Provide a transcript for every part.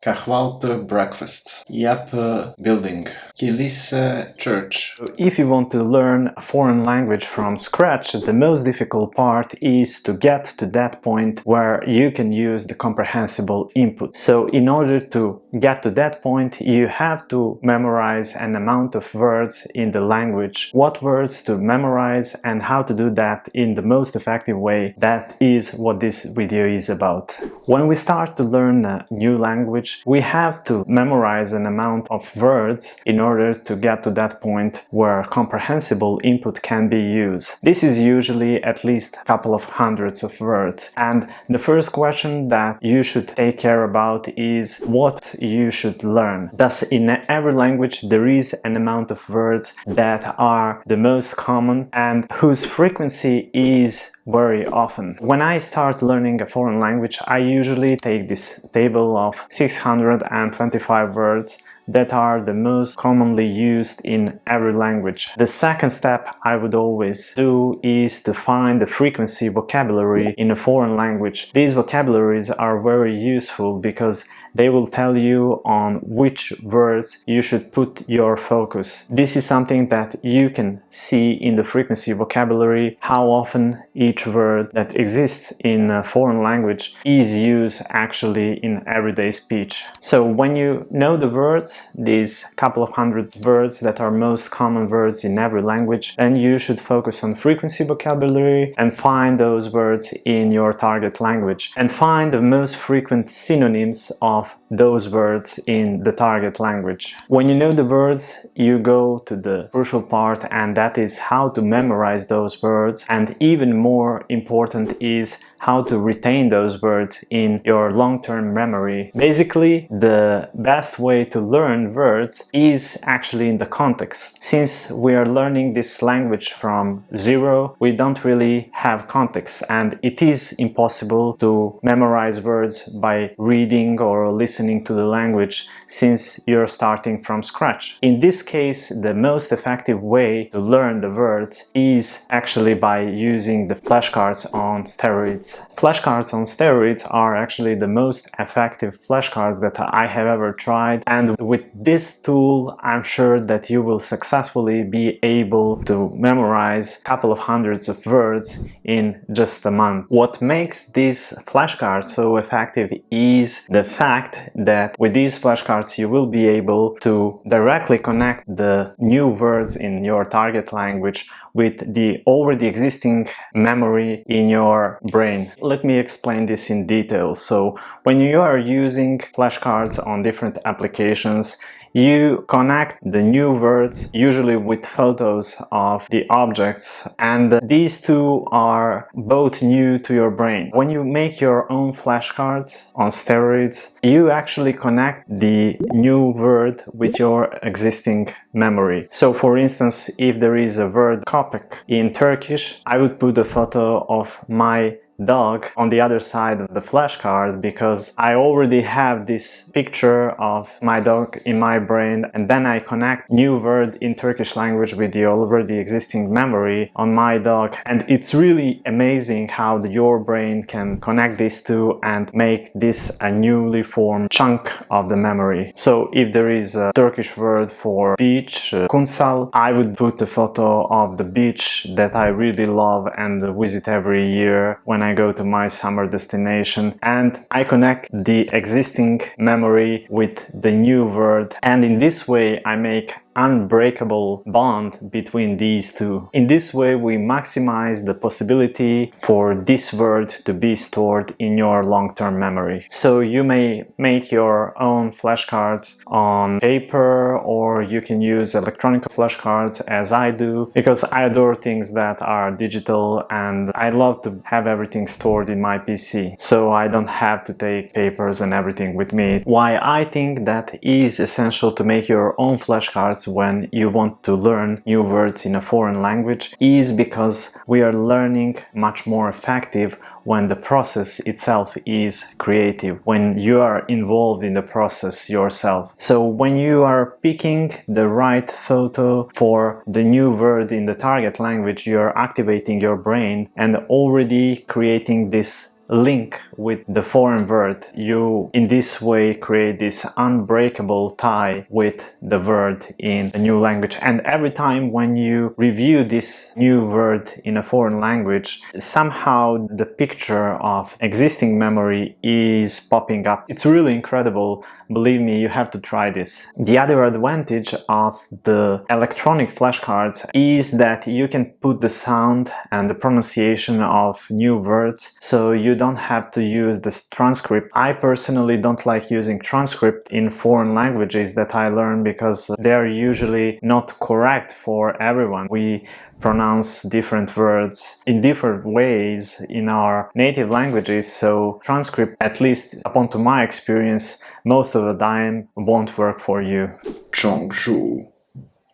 Kahvaltı breakfast. Yapı building. Kilise church. If you want to learn a foreign language from scratch, the most difficult part is to get to that point where you can use the comprehensible input. So in order to get to that point, you have to memorize an amount of words in the language, what words to memorize and how to do that in the most effective way. That is what this video is about. When we start to learn a new language, we have to memorize an amount of words in order to get to that point where comprehensible input can be used. This is usually at least a couple of hundreds of words. And the first question that you should take care about is what you should learn. Thus, in every language there is an amount of words that are the most common and whose frequency is very often. When I start learning a foreign language, I usually take this table of 625 words that are the most commonly used in every language. The second step I would always do is to find the frequency vocabulary in a foreign language. These vocabularies are very useful because they will tell you on which words you should put your focus. This is something that you can see in the frequency vocabulary, how often each word that exists in a foreign language is used actually in everyday speech. So when you know the words, these couple of hundred words that are most common words in every language, then you should focus on frequency vocabulary and find those words in your target language and find the most frequent synonyms of those words in the target language. When you know the words, you go to the crucial part, and that is how to memorize those words, and even more important is how to retain those words in your long-term memory. Basically, the best way to learn words is actually in the context. Since we are learning this language from zero, we don't really have context, and it is impossible to memorize words by reading or listening to the language since you're starting from scratch. In this case, the most effective way to learn the words is actually by using the flashcards on steroids. Flashcards on steroids are actually the most effective flashcards that I have ever tried, and with this tool I'm sure that you will successfully be able to memorize a couple of hundreds of words in just a month. What makes these flashcards so effective is the fact that with these flashcards you will be able to directly connect the new words in your target language with the already existing memory in your brain. Let me explain this in detail. So when you are using flashcards on different applications, you connect the new words usually with photos of the objects, and these two are both new to your brain. When you make your own flashcards on steroids, you actually connect the new word with your existing memory. So for instance, if there is a word köpek in Turkish, I would put a photo of my dog on the other side of the flashcard because I already have this picture of my dog in my brain, and then I connect new word in Turkish language with the already existing memory on my dog, and it's really amazing how your brain can connect these two and make this a newly formed chunk of the memory. So if there is a Turkish word for beach, kumsal, I would put a photo of the beach that I really love and visit every year when I go to my summer destination, and I connect the existing memory with the new word, and in this way I make unbreakable bond between these two. In this way we maximize the possibility for this word to be stored in your long-term memory. So you may make your own flashcards on paper, or you can use electronic flashcards as I do, because I adore things that are digital and I love to have everything stored in my PC, so I don't have to take papers and everything with me. Why I think that is essential to make your own flashcards when you want to learn new words in a foreign language is because we are learning much more effective when the process itself is creative, when you are involved in the process yourself. So when you are picking the right photo for the new word in the target language, you are activating your brain and already creating this link with the foreign word. You in this way create this unbreakable tie with the word in a new language, and every time when you review this new word in a foreign language, somehow the picture of existing memory is popping up. It's really incredible. Believe me, you have to try this. The other advantage of the electronic flashcards is that you can put the sound and the pronunciation of new words, so you don't have to use the transcript. I personally don't like using transcript in foreign languages that I learn because they're usually not correct for everyone. We pronounce different words in different ways in our native languages, so transcript, at least upon to my experience, most of the time won't work for you. 种树，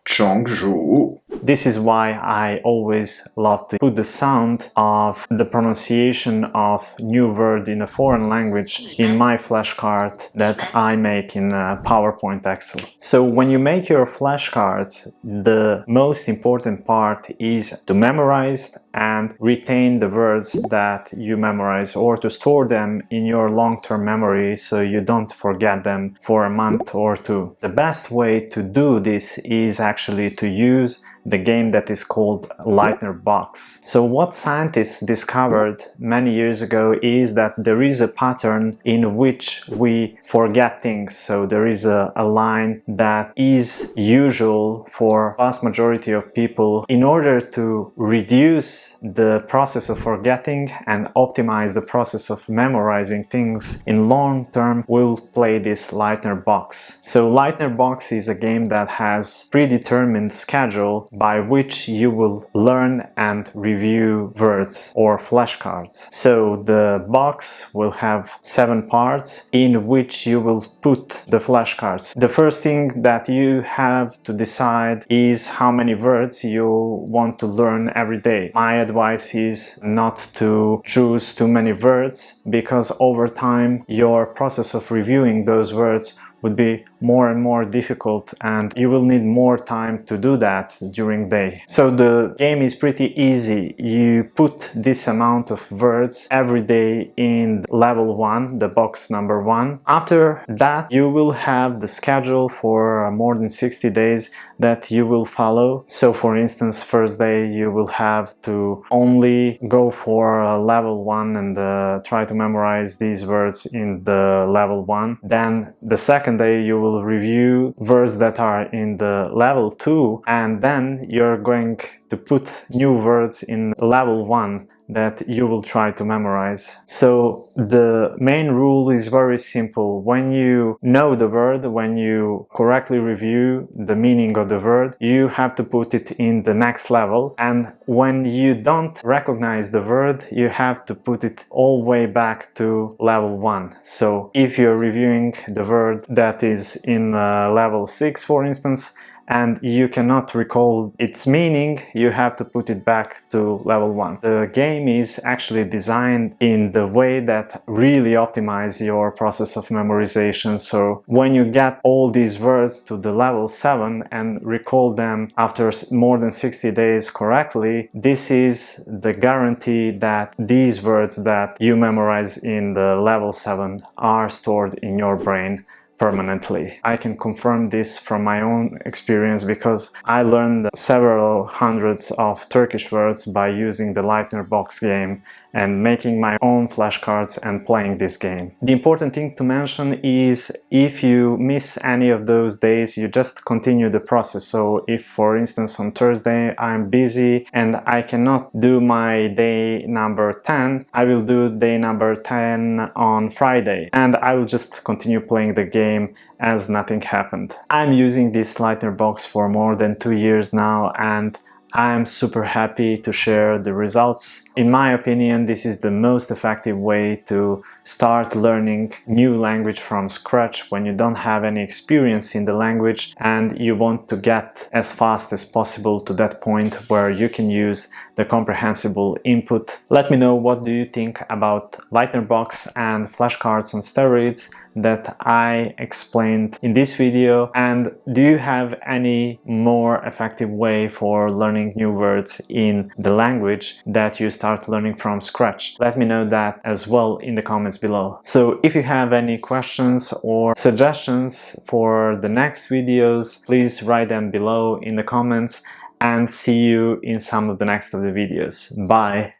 种树。 This is why I always love to put the sound of the pronunciation of new word in a foreign language in my flashcard that I make in PowerPoint Excel. So when you make your flashcards, the most important part is to memorize and retain the words that you memorize, or to store them in your long-term memory so you don't forget them for a month or two. The best way to do this is actually to use the game that is called Lightner Box. So what scientists discovered many years ago is that there is a pattern in which we forget things. So there is a line that is usual for vast majority of people. In order to reduce the process of forgetting and optimize the process of memorizing things in long term, we'll play this Lightner Box. So Lightner Box is a game that has predetermined schedule by which you will learn and review words or flashcards. So the box will have 7 parts in which you will put the flashcards. The first thing that you have to decide is how many words you want to learn every day. My advice is not to choose too many words, because over time your process of reviewing those words would be more and more difficult, and you will need more time to do that during day. So the game is pretty easy. You put this amount of words every day in level 1, the box number 1. After that, you will have the schedule for more than 60 days that you will follow. So for instance, first day you will have to only go for level 1 and try to memorize these words in the level 1. Then the second day you will review words that are in the level 2, and then you're going to put new words in level 1 that you will try to memorize. So the main rule is very simple. When you know the word, when you correctly review the meaning of the word, you have to put it in the next level. And when you don't recognize the word, you have to put it all the way back to level 1. So if you're reviewing the word that is in level 6, for instance, and you cannot recall its meaning, you have to put it back to level 1. The game is actually designed in the way that really optimizes your process of memorization. So when you get all these words to the level 7 and recall them after more than 60 days correctly, this is the guarantee that these words that you memorize in the level 7 are stored in your brain permanently. I can confirm this from my own experience because I learned several hundreds of Turkish words by using the Lightner Box game and making my own flashcards and playing this game. The important thing to mention is if you miss any of those days, you just continue the process. So if, for instance, on Thursday I'm busy and I cannot do my day number 10, I will do day number 10 on Friday, and I will just continue playing the game as nothing happened. I'm using this Lightner Box for more than 2 years now, and I'm super happy to share the results. In my opinion, this is the most effective way to start learning new language from scratch, when you don't have any experience in the language and you want to get as fast as possible to that point where you can use the comprehensible input. Let me know what do you think about Lightner Box and flashcards on steroids that I explained in this video, and do you have any more effective way for learning new words in the language that you start learning from scratch? Let me know that as well in the comments below. So if you have any questions or suggestions for the next videos, please write them below in the comments, and see you in some of the next of the videos. Bye!